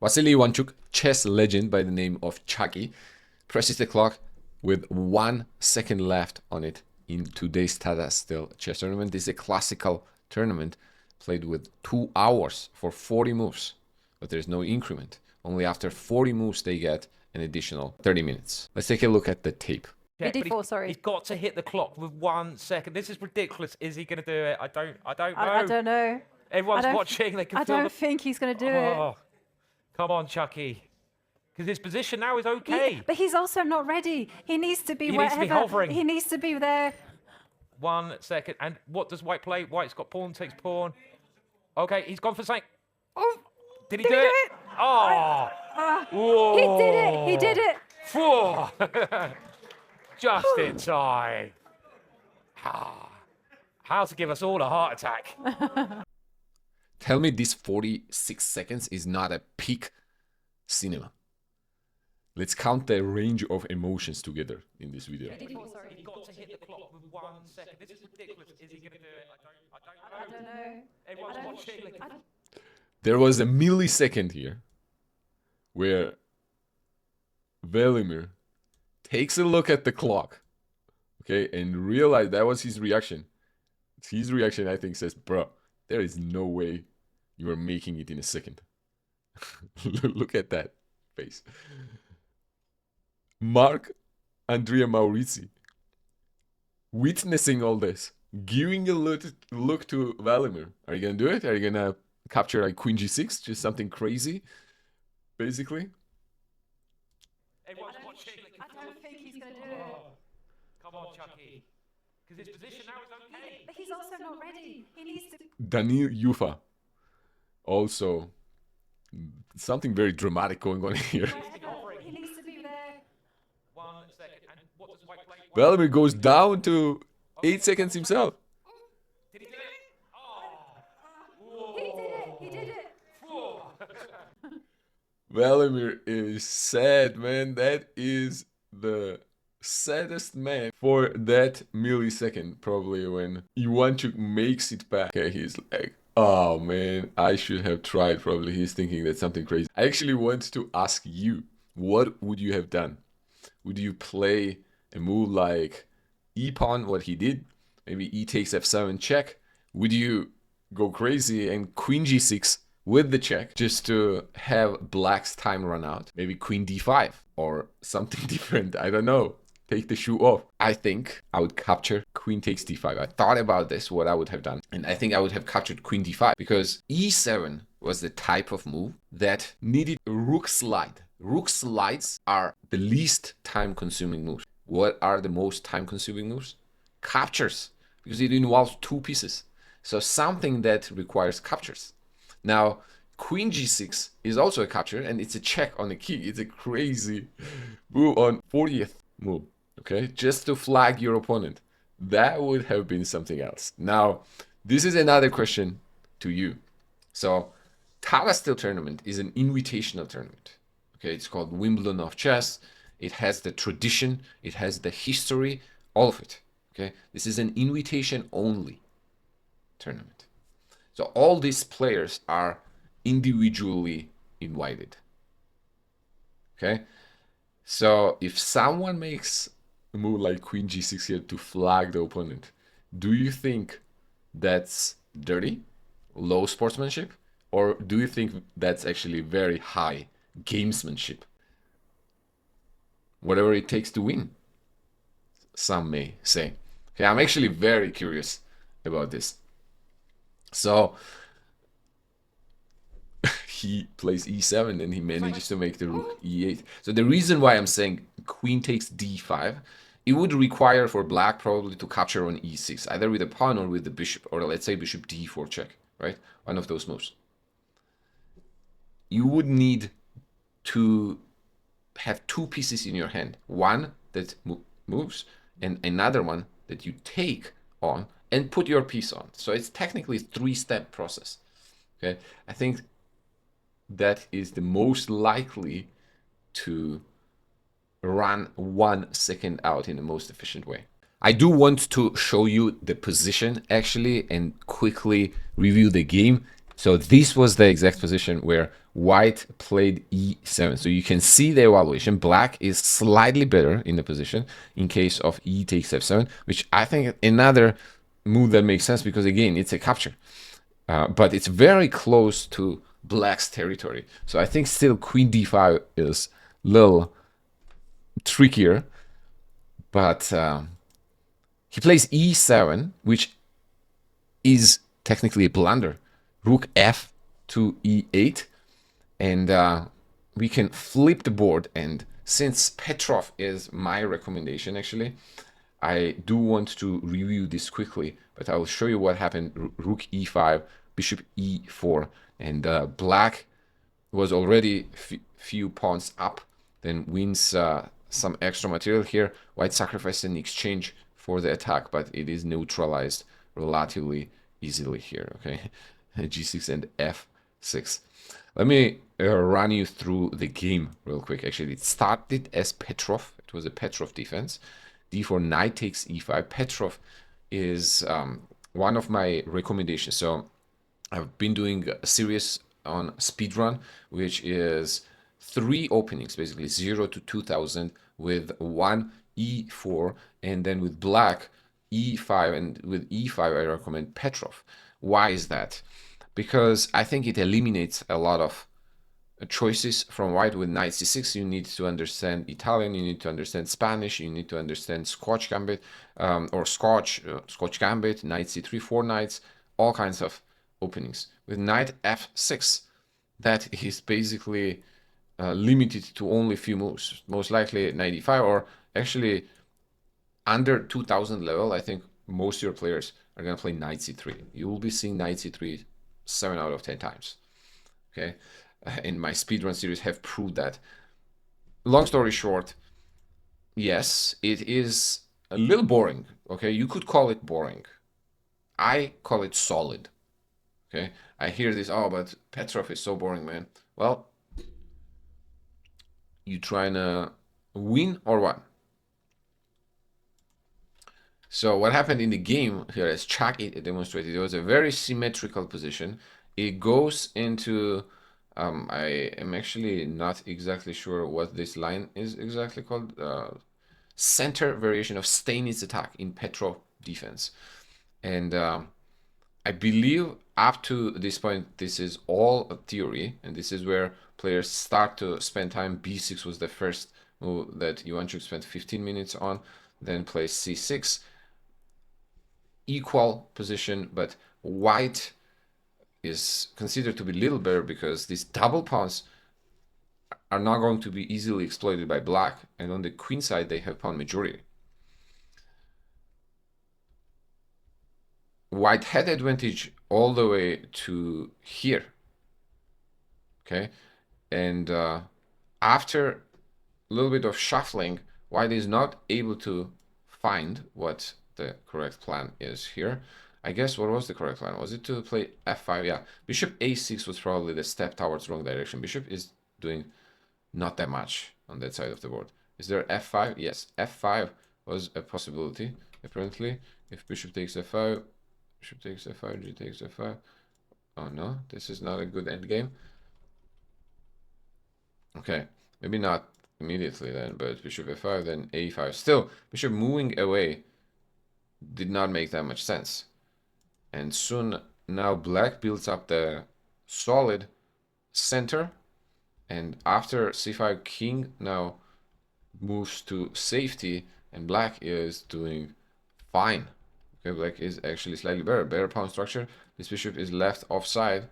Vasily Ivanchuk, chess legend by the name of Chucky, presses the clock with 1 second left on it in today's Tata Steel Chess tournament. This is a classical tournament played with 2 hours for 40 moves, but there's no increment. Only after 40 moves they get an additional 30 minutes. Let's take a look at the tape. D4, sorry. He's got to hit the clock with 1 second. This is ridiculous. Is he going to do it? I don't know. I don't know. Everyone's watching. They can I feel don't think he's going to do it. Come on, Chucky. Because his position now is okay. But he's also not ready. He needs to be wherever. Needs to be hovering. He needs to be there. 1 second. And what does White play? White's got pawn, takes pawn. Okay, he's gone for something. Oh, did he do it? Oh. He did it. He did it. Whoa. Just in time. How to give us all a heart attack. Tell me this 46 seconds is not a peak cinema. Let's count the range of emotions together in this video. He's got to hit the clock with 1 second. This is ridiculous. Is he going to do it? I don't know. Everyone's watching. There was a millisecond here where Vladimir takes a look at the clock, okay, and realize that was his reaction. His reaction, I think, says, bro, there is no way you are making it in a second. Look at that face. Mark Andrea Maurizi, witnessing all this, giving a look to Vladimir. Are you going to do it? Are you going to capture like Queen G6? Just something crazy, basically? Everyone's watching. I don't think he's going to do it. Come on, Chucky. Because his position now is okay. But he's also not ready. He needs to. Danil Yufa. Also, something very dramatic going on here. He needs to be there. 1 second. And what does White play? Vladimir goes down to 8 seconds himself. Did he do it? He did it. He did it. Vladimir is sad, man. That is the saddest man for that millisecond, probably, when Ivanchuk makes it back. Okay, he's like, oh man, I should have tried. Probably he's thinking that's something crazy. I actually want to ask you, what would you have done? Would you play a move like e-pawn, what he did? Maybe e takes f7 check. Would you go crazy and queen g6 with the check just to have black's time run out? Maybe queen d5 or something different. I don't know. Take the shoe off. I think I would capture queen takes d5. I thought about this, what I would have done. And I think I would have captured queen d5 because e7 was the type of move that needed a rook slide. Rook slides are the least time-consuming moves. What are the most time-consuming moves? Captures, because it involves 2 pieces. So something that requires captures. Now, queen g6 is also a capture, and it's a check on the key. It's a crazy move on 40th move, okay? Just to flag your opponent. That would have been something else. Now, this is another question to you. So, Tata Steel Tournament is an invitational tournament. Okay, it's called Wimbledon of Chess. It has the tradition, it has the history, all of it. Okay, this is an invitation-only tournament. So all these players are individually invited. Okay, so if someone makes a move like queen g6 here to flag the opponent, do you think that's dirty, low sportsmanship, or do you think that's actually very high gamesmanship? Whatever it takes to win, some may say. Okay, I'm actually very curious about this. So he plays e7 and he manages to make the rook e8. So the reason why I'm saying queen takes d5, it would require for black probably to capture on e6, either with a pawn or with the bishop, or let's say bishop d4 check, right? One of those moves. You would need to have 2 pieces in your hand. One that moves and another one that you take on and put your piece on. So it's technically a 3-step process. Okay, I think that is the most likely to run 1 second out in the most efficient way. I do want to show you the position actually and quickly review the game So this was the exact position where white played e7. So you can see the evaluation. Black is slightly better in the position in case of e takes f7, which I think another move that makes sense because, again, it's a capture. But it's very close to black's territory. So I think still queen d5 is a little trickier. But he plays e7, which is technically a blunder. Rook f to e8. And we can flip the board. And since Petrov is my recommendation, actually, I do want to review this quickly, but I will show you what happened. Rook e5, bishop e4, and black was already few pawns up, then wins some extra material here. White sacrificed in exchange for the attack, but it is neutralized relatively easily here, okay? g6 and f6. Let me run you through the game real quick. Actually, it started as Petrov. It was a Petrov defense. d4, knight takes e5. Petrov is one of my recommendations. So I've been doing a series on speedrun, which is 3 openings, basically 0 to 2000 with 1 e4, and then with black e5, and with e5 I recommend Petrov. Why is that? Because I think it eliminates a lot of choices from white. With knight c6, you need to understand Italian, you need to understand Spanish, you need to understand Scotch gambit, or Scotch gambit, knight c3, 4 knights, all kinds of openings. With knight f6, that is basically limited to only a few moves, most likely knight e5, or actually under 2000 level, I think most of your players are going to play knight c3. You will be seeing knight c3 7 out of 10 times. Okay, in my speedrun series have proved that. Long story short, yes, it is a little boring. Okay, you could call it boring. I call it solid. Okay, I hear this, oh, but Petrov is so boring, man. Well, you trying to win or what? So what happened in the game here, as Chuck demonstrated, it was a very symmetrical position. It goes into, I am actually not exactly sure what this line is exactly called. Center variation of Steinitz attack in Petrov defense. And I believe up to this point, this is all a theory, and this is where players start to spend time. b6 was the first move that Ivanchuk spent 15 minutes on, then plays c6. Equal position, but white is considered to be a little better because these double pawns are not going to be easily exploited by black, and on the queen side they have pawn majority. White had advantage all the way to here, okay, and after a little bit of shuffling, white is not able to find what the correct plan is here. I guess what was the correct plan? Was it to play f5? Yeah, bishop a6 was probably the step towards wrong direction. Bishop is doing not that much on that side of the board. Is there f5? Yes, f5 was a possibility, apparently. If bishop takes f5, bishop takes f5, g takes f5. Oh no, this is not a good endgame. Okay, maybe not immediately then, but bishop f5, then a5. Still, bishop moving away did not make that much sense. And soon now black builds up the solid center, and after c5, king now moves to safety, and black is doing fine. Okay, black is actually slightly better pawn structure. This bishop is left offside,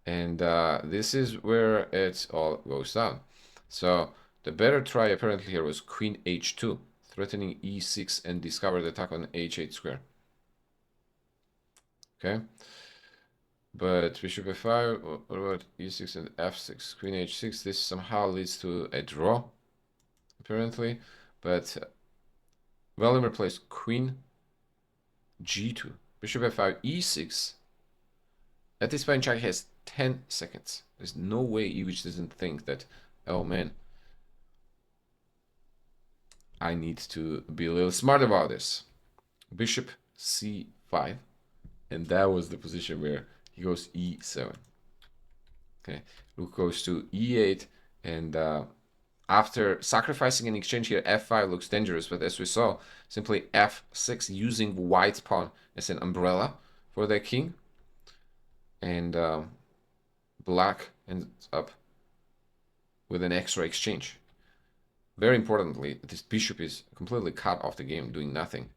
and this is where it all goes down. So the better try apparently here was queen h2, threatening e6 and discovered attack on h8 square. Okay, but bishop f5, what about e6 and f6, queen h6? This somehow leads to a draw, apparently, but Vladimir plays queen g2, bishop f5, e6. At this point, Chuck has 10 seconds. There's no way Iwich doesn't think that, oh man, I need to be a little smart about this. Bishop c5, and that was the position where he goes e7. Okay, rook goes to e8, and after sacrificing an exchange here, f5 looks dangerous, but as we saw, simply f6 using white's pawn as an umbrella for their king, and black ends up with an extra exchange. Very importantly, this bishop is completely cut off the game, doing nothing,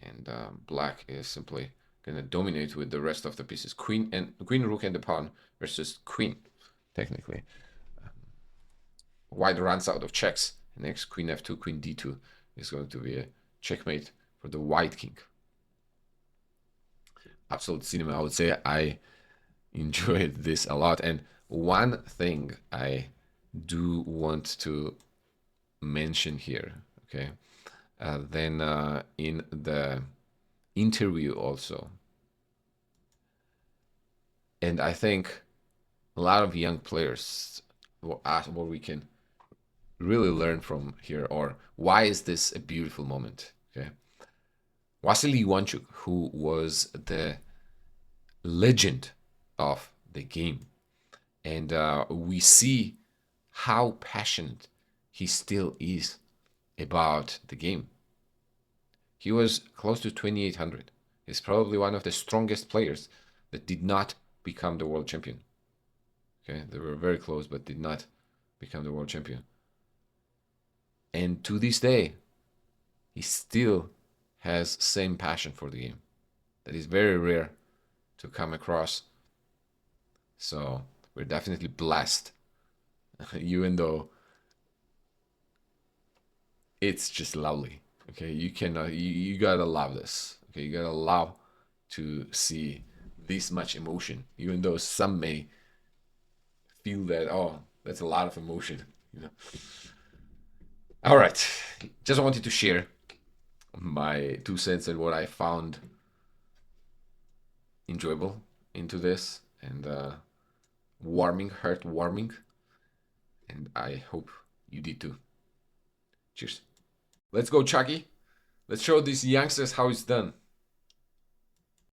and black is simply going to dominate with the rest of the pieces. Queen, rook, and the pawn versus queen, technically. White runs out of checks. Next, queen f2, queen d2 is going to be a checkmate for the white king. Absolute cinema. I would say I enjoyed this a lot. And one thing I do want to mention here, okay, then in the interview also, and I think a lot of young players will ask what we can really learn from here, or why is this a beautiful moment, okay? Vasily Ivanchuk, who was the legend of the game, and we see how passionate he still is about the game. He was close to 2,800. He's probably one of the strongest players that did not become the world champion. Okay, they were very close, but did not become the world champion. And to this day, he still has same passion for the game. That is very rare to come across. So we're definitely blessed, even though it's just lovely. Okay, you cannot, you gotta love this. Okay, you gotta love to see this much emotion, even though some may feel that, oh, that's a lot of emotion, you know. All right, just wanted to share my 2 cents and what I found enjoyable into this, and heart warming, and I hope you did too. Cheers. Let's go, Chucky. Let's show these youngsters how it's done.